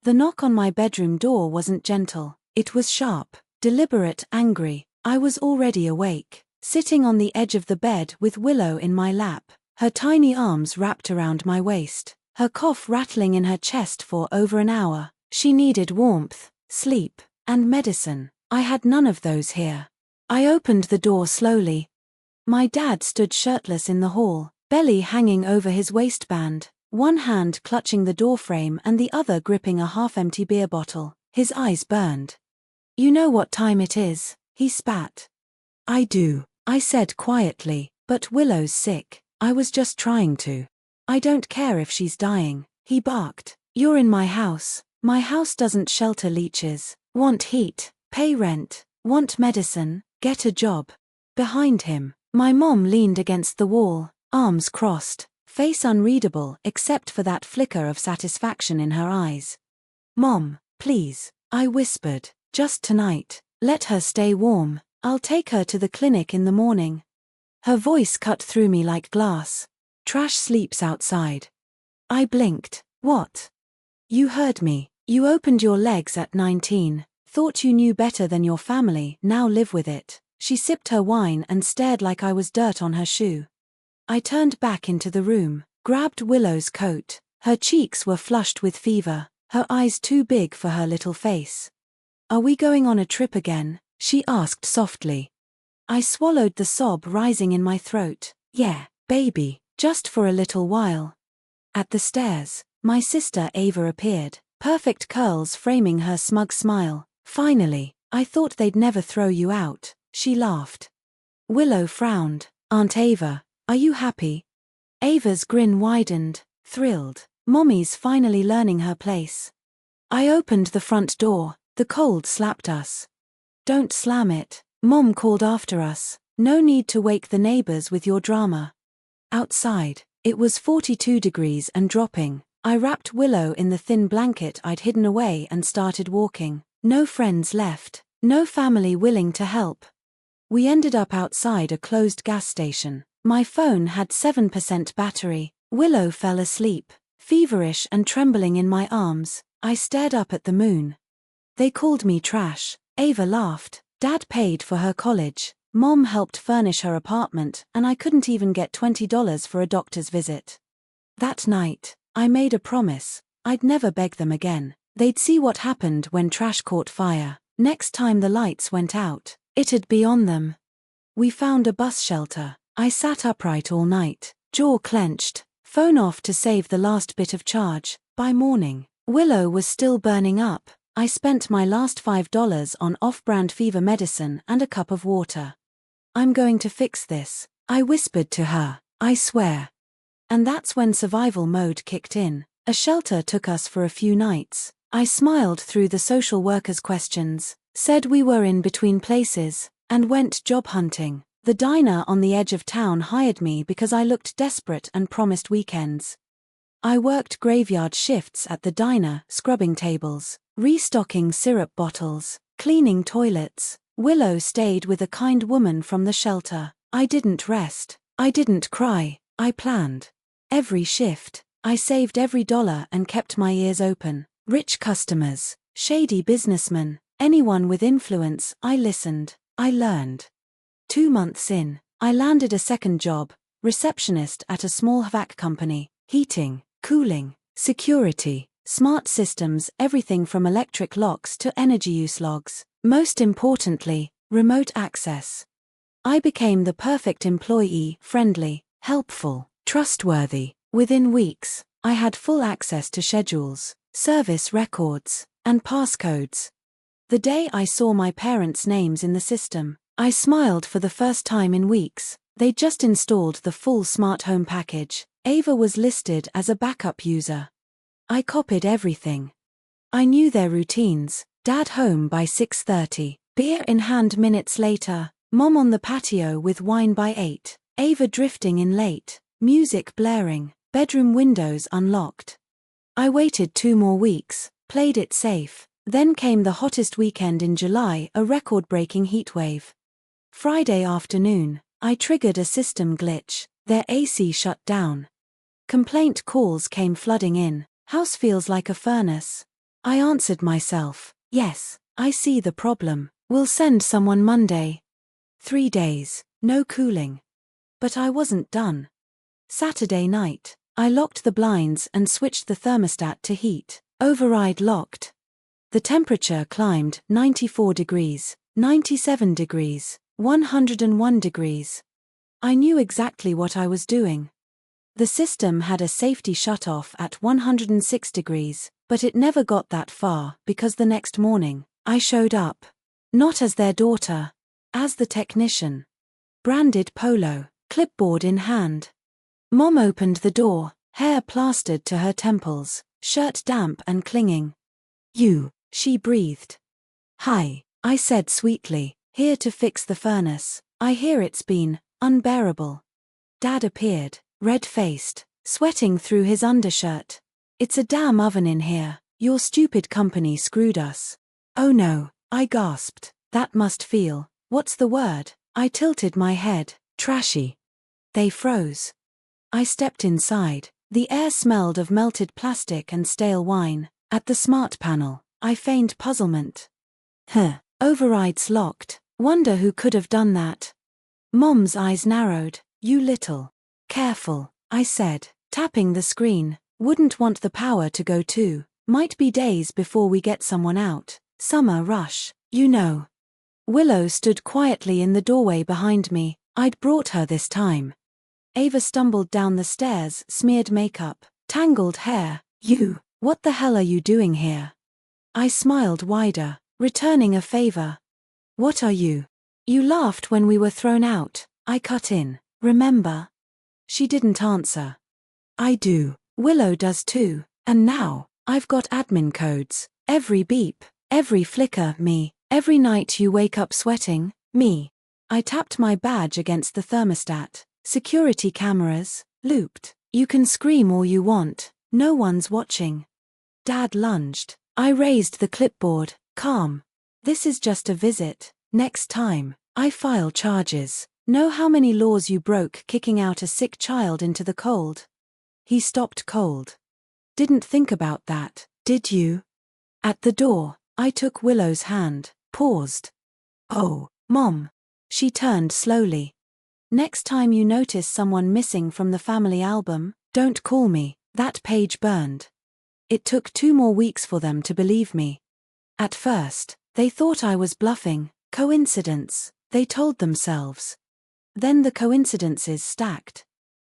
The knock on my bedroom door wasn't gentle. It was sharp, deliberate, angry. I was already awake, sitting on the edge of the bed with Willow in my lap, her tiny arms wrapped around my waist, her cough rattling in her chest for over an hour. She needed warmth, sleep, and medicine. I had none of those here. I opened the door slowly. My dad stood shirtless in the hall, belly hanging over his waistband, one hand clutching the doorframe and the other gripping a half-empty beer bottle. His eyes burned. "You know what time it is," he spat. "I do," I said quietly, "but Willow's sick. I was just trying to." "I don't care if she's dying," he barked. "You're in my house. My house doesn't shelter leeches. Want heat, pay rent, want medicine, get a job." Behind him, my mom leaned against the wall, arms crossed, face unreadable except for that flicker of satisfaction in her eyes. "Mom, please," I whispered, "just tonight. Let her stay warm. I'll take her to the clinic in the morning." Her voice cut through me like glass. "Trash sleeps outside." I blinked. "What?" "You heard me. You opened your legs at 19, thought you knew better than your family, now live with it." She sipped her wine and stared like I was dirt on her shoe. I turned back into the room, grabbed Willow's coat. Her cheeks were flushed with fever, her eyes too big for her little face. "Are we going on a trip again?" she asked softly. I swallowed the sob rising in my throat. "Yeah, baby, just for a little while." At the stairs, my sister Ava appeared, perfect curls framing her smug smile. "Finally, I thought they'd never throw you out," she laughed. Willow frowned. "Aunt Ava, are you happy?" Ava's grin widened, thrilled. "Mommy's finally learning her place." I opened the front door. The cold slapped us. "Don't slam it," Mom called after us. "No need to wake the neighbors with your drama." Outside, it was 42 degrees and dropping. I wrapped Willow in the thin blanket I'd hidden away and started walking. No friends left, no family willing to help. We ended up outside a closed gas station. My phone had 7% battery. Willow fell asleep, feverish and trembling in my arms. I stared up at the moon. "They called me trash," Ava laughed. "Dad paid for her college. Mom helped furnish her apartment, and I couldn't even get $20 for a doctor's visit." That night, I made a promise. I'd never beg them again. They'd see what happened when trash caught fire. Next time the lights went out, it'd be on them. We found a bus shelter. I sat upright all night, jaw clenched, phone off to save the last bit of charge. By morning, Willow was still burning up. I spent my last $5 on off-brand fever medicine and a cup of water. "I'm going to fix this," I whispered to her. "I swear." And that's when survival mode kicked in. A shelter took us for a few nights. I smiled through the social worker's questions, said we were in between places, and went job hunting. The diner on the edge of town hired me because I looked desperate and promised weekends. I worked graveyard shifts at the diner, scrubbing tables, restocking syrup bottles, cleaning toilets. Willow stayed with a kind woman from the shelter. I didn't rest. I didn't cry. I planned. Every shift, I saved every dollar and kept my ears open. Rich customers, shady businessmen, anyone with influence, I listened. I learned. 2 months in, I landed a second job, receptionist at a small HVAC company. Heating, cooling, security, smart systems, everything from electric locks to energy use logs. Most importantly, remote access. I became the perfect employee, friendly, helpful, trustworthy. Within weeks, I had full access to schedules, service records, and passcodes. The day I saw my parents' names in the system, I smiled for the first time in weeks. They just installed the full smart home package. Ava was listed as a backup user. I copied everything. I knew their routines. Dad home by 6:30, beer in hand minutes later, Mom on the patio with wine by 8, Ava drifting in late, music blaring, bedroom windows unlocked. I waited 2 more weeks, played it safe. Then came the hottest weekend in July, a record-breaking heatwave. Friday afternoon, I triggered a system glitch. Their AC shut down. Complaint calls came flooding in. "House feels like a furnace." I answered myself, yes, I see the problem. We'll send someone Monday. 3 days, no cooling. But I wasn't done. Saturday night, I locked the blinds and switched the thermostat to heat. Override locked. The temperature climbed 94 degrees, 97 degrees, 101 degrees. I knew exactly what I was doing. The system had a safety shutoff at 106 degrees, but it never got that far because the next morning, I showed up. Not as their daughter. As the technician. Branded polo, clipboard in hand. Mom opened the door, hair plastered to her temples, shirt damp and clinging. You, she breathed. Hi, I said sweetly, here to fix the furnace. I hear it's been unbearable. Dad appeared, red-faced, sweating through his undershirt. It's a damn oven in here. Your stupid company screwed us. Oh no, I gasped. That must feel, what's the word? I tilted my head, trashy. They froze. I stepped inside. The air smelled of melted plastic and stale wine. At the smart panel, I feigned puzzlement. Overrides locked. Wonder who could have done that. Mom's eyes narrowed. You little. Careful, I said, tapping the screen. Wouldn't want the power to go too. Might be days before we get someone out. Summer rush, you know. Willow stood quietly in the doorway behind me. I'd brought her this time. Ava stumbled down the stairs, smeared makeup, tangled hair. You, what the hell are you doing here? I smiled wider, returning a favor. What are you? You laughed when we were thrown out. I cut in. Remember? She didn't answer. I do. Willow does too. And now, I've got admin codes. Every beep, every flicker, me. Every night you wake up sweating, me. I tapped my badge against the thermostat. Security cameras, looped. You can scream all you want. No one's watching. Dad lunged. I raised the clipboard, calm. This is just a visit. Next time, I file charges. Know how many laws you broke kicking out a sick child into the cold? He stopped cold. Didn't think about that, did you? At the door, I took Willow's hand, paused. Oh, Mom. She turned slowly. Next time you notice someone missing from the family album, don't call me. That page burned. It took 2 more weeks for them to believe me. At first, they thought I was bluffing. Coincidence, they told themselves. Then the coincidences stacked.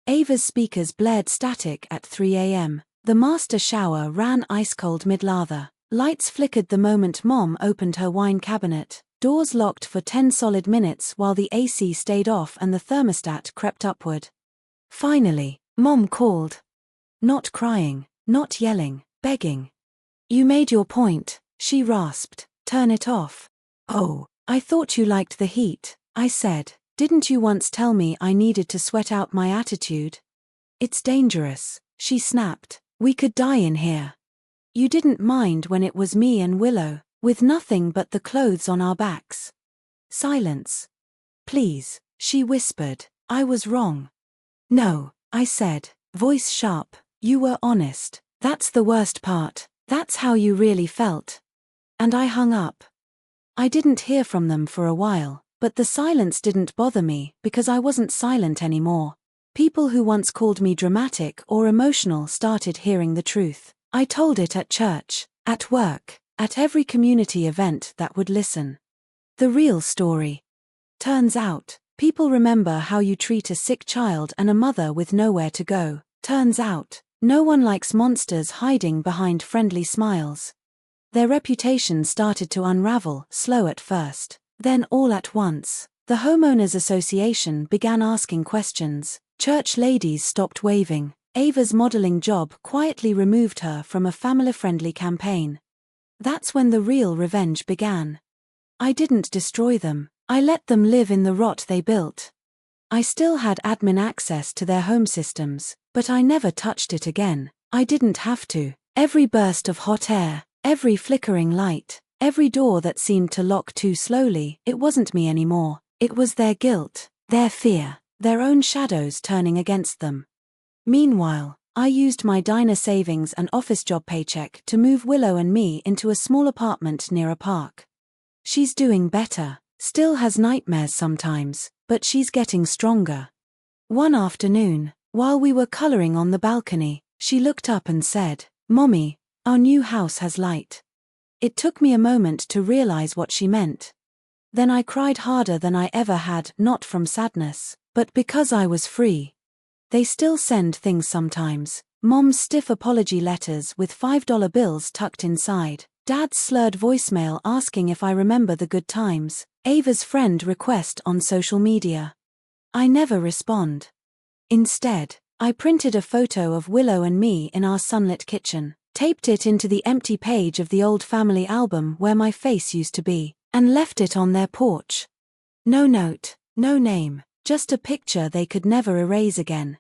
Ava's speakers blared static at 3 a.m. The master shower ran ice-cold mid-lather. Lights flickered the moment Mom opened her wine cabinet. Doors locked for 10 solid minutes while the AC stayed off and the thermostat crept upward. Finally, Mom called. Not crying, not yelling, begging. You made your point, she rasped. Turn it off. Oh, I thought you liked the heat, I said. Didn't you once tell me I needed to sweat out my attitude? It's dangerous, she snapped. We could die in here. You didn't mind when it was me and Willow, with nothing but the clothes on our backs. Silence. Please, she whispered. I was wrong. No, I said, voice sharp. You were honest. That's the worst part. That's how you really felt. And I hung up. I didn't hear from them for a while, but the silence didn't bother me because I wasn't silent anymore. People who once called me dramatic or emotional started hearing the truth. I told it at church, at work, at every community event that would listen. The real story. Turns out, people remember how you treat a sick child and a mother with nowhere to go. Turns out, no one likes monsters hiding behind friendly smiles. Their reputation started to unravel, slow at first. Then all at once, the Homeowners Association began asking questions. Church ladies stopped waving. Ava's modeling job quietly removed her from a family-friendly campaign. That's when the real revenge began. I didn't destroy them. I let them live in the rot they built. I still had admin access to their home systems, but I never touched it again. I didn't have to. Every burst of hot air, every flickering light, every door that seemed to lock too slowly, it wasn't me anymore. It was their guilt, their fear, their own shadows turning against them. Meanwhile, I used my diner savings and office job paycheck to move Willow and me into a small apartment near a park. She's doing better, still has nightmares sometimes, but she's getting stronger. One afternoon, while we were coloring on the balcony, she looked up and said, "Mommy, our new house has light." It took me a moment to realize what she meant. Then I cried harder than I ever had, not from sadness, but because I was free. They still send things sometimes. Mom's stiff apology letters with $5 bills tucked inside. Dad's slurred voicemail asking if I remember the good times. Ava's friend request on social media. I never respond. Instead, I printed a photo of Willow and me in our sunlit kitchen, taped it into the empty page of the old family album where my face used to be, and left it on their porch. No note, no name, just a picture they could never erase again.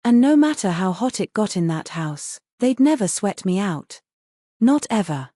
And no matter how hot it got in that house, they'd never sweat me out. Not ever.